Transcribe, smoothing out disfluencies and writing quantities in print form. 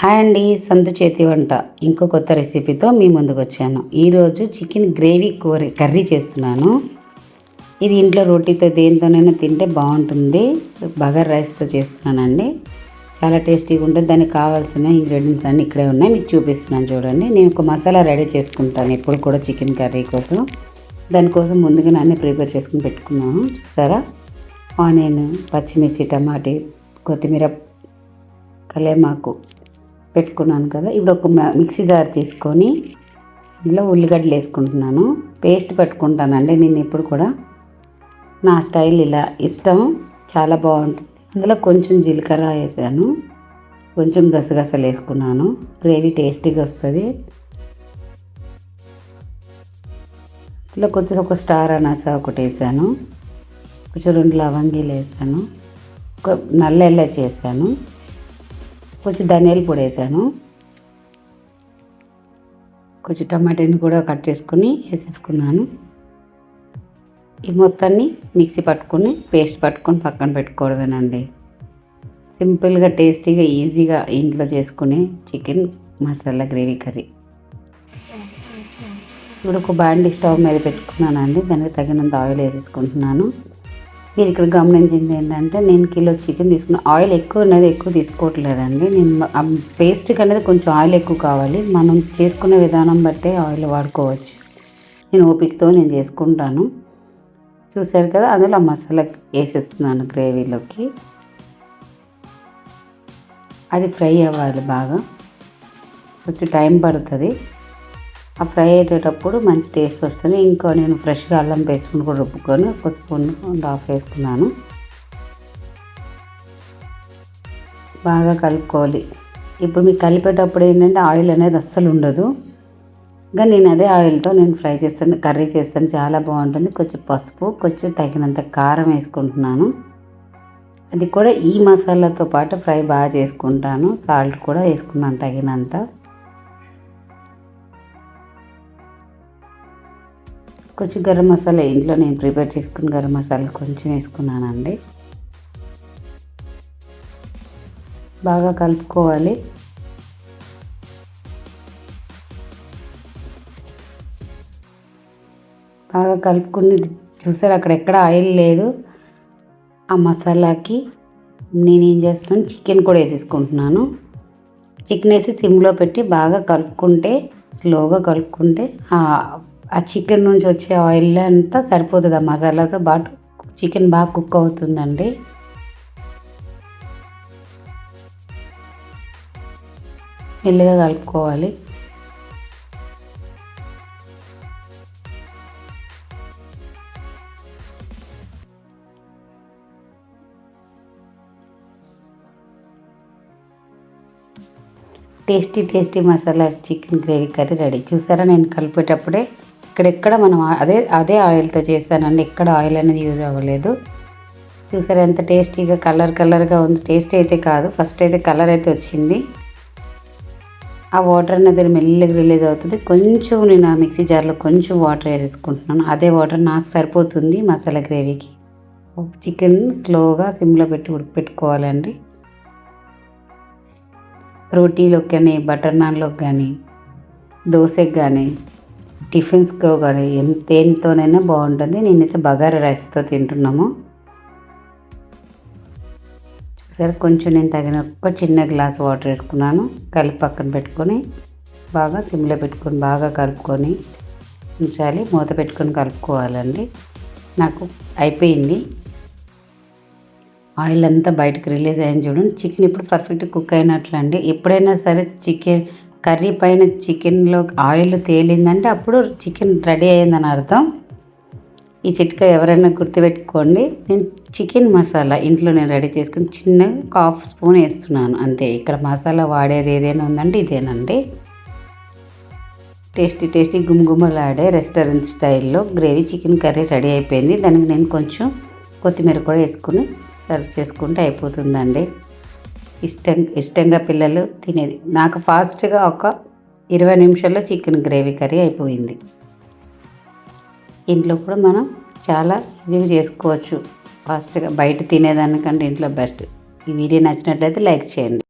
Hi అండి, సంతు చేతి వంట ఇంకో కొత్త రెసిపీతో మీ ముందుకు వచ్చాను. ఈరోజు చికెన్ గ్రేవీ కర్రీ చేస్తున్నాను. ఇది ఇంట్లో రోటీతో దేనితోనైనా తింటే బాగుంటుంది. బగారా రైస్తో చేస్తున్నానండి. చాలా టేస్టీగా ఉంటుంది. దానికి కావాల్సిన ఇంగ్రీడియంట్స్ అన్నీ ఇక్కడే ఉన్నాయి, మీకు చూపిస్తున్నాను చూడండి. నేను ఒక మసాలా రెడీ చేసుకుంటాను ఎప్పుడు కూడా చికెన్ కర్రీ కోసం. దానికోసం ముందుగా అన్నీ ప్రిపేర్ చేసుకుని పెట్టుకున్నాను. చూసారా, ఆనియన్, పచ్చిమిర్చి, టమాటీ, కొత్తిమీర, కలేమాకు పెట్టుకున్నాను కదా. ఇప్పుడు ఒక మిక్సీ జార్ తీసుకొని ఇందులో ఉల్లిగడ్డలు వేసుకుంటున్నాను. పేస్ట్ పెట్టుకుంటానండి నేను ఎప్పుడు కూడా. నా స్టైల్ ఇలా ఇష్టం, చాలా బాగుంటుంది. అందులో కొంచెం జీలకర్ర వేసాను, కొంచెం గసగసాలు వేసుకున్నాను. గ్రేవీ టేస్టీగా వస్తుంది. ఇందులో కొంచెం ఒక స్టార్ అనాస ఒకటి వేసాను, కొంచెం 2 లవంగీలు వేసాను, ఒక నల్ల ఇలాచి వేసాను, కొంచెం ధనియాల పొడి వేసాను, కొంచెం టమాటాని కూడా కట్ చేసుకుని వేసేసుకున్నాను. ఈ మొత్తాన్ని మిక్సీ పట్టుకొని పేస్ట్ పట్టుకొని పక్కన పెట్టుకోవడమేనండి. సింపుల్గా, టేస్టీగా, ఈజీగా ఇంట్లో చేసుకునే చికెన్ మసాలా గ్రేవీ కర్రీ. ఇప్పుడు ఒక బాండీ స్టవ్ మీద పెట్టుకున్నానండి. దానికి తగినంత ఆయిల్ వేసేసుకుంటున్నాను. మీరు ఇక్కడ గమనించింది ఏంటంటే, నేను కిలో చికెన్ తీసుకున్న ఆయిల్ ఎక్కువ తీసుకోవట్లేదండి. నేను పేస్ట్కి అనేది కొంచెం ఆయిల్ ఎక్కువ కావాలి. మనం చేసుకునే విధానం బట్టే ఆయిల్ వాడుకోవచ్చు. నేను ఓపికతో చేసుకుంటాను. చూసారు కదా, అందులో మసాలా వేసేస్తున్నాను గ్రేవీలోకి. అది ఫ్రై అవ్వాలి బాగా, కొంచెం టైం పడుతుంది. ఆ ఫ్రై అయ్యేటప్పుడు మంచి టేస్ట్ వస్తుంది. ఇంకా నేను ఫ్రెష్గా అల్లం పేస్ట్ని కూడా రుబ్బుకొని ఒక స్పూన్ హాఫ్ వేసుకున్నాను. బాగా కలుపుకోవాలి. ఇప్పుడు మీకు కలిపేటప్పుడు ఏంటంటే ఆయిల్ అనేది అస్సలు ఉండదు. ఇంకా నేను అదే ఆయిల్తో ఫ్రై చేస్తాను, కర్రీ చేస్తాను, చాలా బాగుంటుంది. కొంచెం పసుపు, కొంచెం తగినంత కారం వేసుకుంటున్నాను. అది కూడా ఈ మసాలాతో పాటు ఫ్రై బాగా చేసుకుంటాను. సాల్ట్ కూడా వేసుకున్నాను తగినంత. కొంచెం గరం మసాలా ఇంట్లో నేను ప్రిపేర్ చేసుకున్న గరం మసాలా కొంచెం వేసుకున్నానండి. బాగా కలుపుకోవాలి. బాగా కలుపుకుని చూసారు, అక్కడెక్కడ ఆయిల్ లేదు. ఆ మసాలాకి నేనేం చేస్తున్నాను, చికెన్ కూడా వేసేసుకుంటున్నాను. చికెన్ వేసి సిమ్లో పెట్టి బాగా కలుపుకుంటే, స్లోగా కలుపుకుంటే ఆ చికెన్ నుంచి వచ్చే ఆయిల్ అంతా సరిపోతుంది. ఆ మసాలాతో పాటు చికెన్ బాగా కుక్ అవుతుందండి. మెల్లగా కలుపుకోవాలి. Tasty masala chicken gravy curry ready. చూసారా, నేను కలిపేటప్పుడే ఇక్కడెక్కడ మనం అదే ఆయిల్తో చేశానండి. ఎక్కడ ఆయిల్ అనేది యూజ్ అవ్వలేదు. చూసారా ఎంత టేస్టీగా కలర్గా ఉంది. టేస్ట్ అయితే కాదు, ఫస్ట్ అయితే కలర్ అయితే వచ్చింది. ఆ వాటర్ అనేది మెల్లగా రిలీజ్ అవుతుంది. కొంచెం నేను ఆ మిక్సీ జార్లో కొంచెం వాటర్ వేసేసుకుంటున్నాను. అదే వాటర్ నాకు సరిపోతుంది మసాలా గ్రేవీకి. చికెన్ స్లోగా సిమ్లో పెట్టి ఉడకపెట్టుకోవాలండి. రోటీలోకి కానీ, బటర్ నాన్లోకి కానీ, దోశకి కానీ, టిఫిన్స్కో కానీ దేనితోనైనా బాగుంటుంది. నేనైతే బగారా రైస్తో తింటున్నాము. చూసారు, కొంచెం నేను తగిన ఒక చిన్న గ్లాస్ వాటర్ వేసుకున్నాను. కలిపి పక్కన పెట్టుకొని బాగా సిమ్లో పెట్టుకొని బాగా కలుపుకొని ఉంచాలి. మూత పెట్టుకొని కలుపుకోవాలండి. నాకు అయిపోయింది. ఆయిల్ అంతా బయటకు రిలీజ్ అయ్యింది చూడండి. చికెన్ ఇప్పుడు పర్ఫెక్ట్ కుక్ అయినట్లండి. ఎప్పుడైనా సరే చికెన్ కర్రీ పైన చికెన్లో ఆయిల్ తేలిందంటే అప్పుడు చికెన్ రెడీ అయిందని అర్థం. ఈ చిట్కా ఎవరైనా గుర్తుపెట్టుకోండి. నేను చికెన్ మసాలా ఇంట్లో నేను రెడీ చేసుకుని చిన్నగా 1/2 స్పూన్ వేస్తున్నాను అంతే. ఇక్కడ మసాలా వాడేది ఏదైనా ఉందంటే ఇదేనండి. టేస్టీ గుమగుమలాడే రెస్టారెంట్ స్టైల్లో గ్రేవీ చికెన్ కర్రీ రెడీ అయిపోయింది. దానికి నేను కొంచెం కొత్తిమీర కూడా వేసుకుని సర్వ్ చేసుకుంటే అయిపోతుందండి. ఇష్టంగా పిల్లలు తినేది. నాకు ఫాస్ట్గా ఒక 20 నిమిషాల్లో చికెన్ గ్రేవీ కర్రీ అయిపోయింది. ఇంట్లో కూడా మనం చాలా ఈజీగా చేసుకోవచ్చు ఫాస్ట్గా. బయట తినేదానికంటే ఇంట్లో బెస్ట్. ఈ వీడియో నచ్చినట్లయితే లైక్ చేయండి.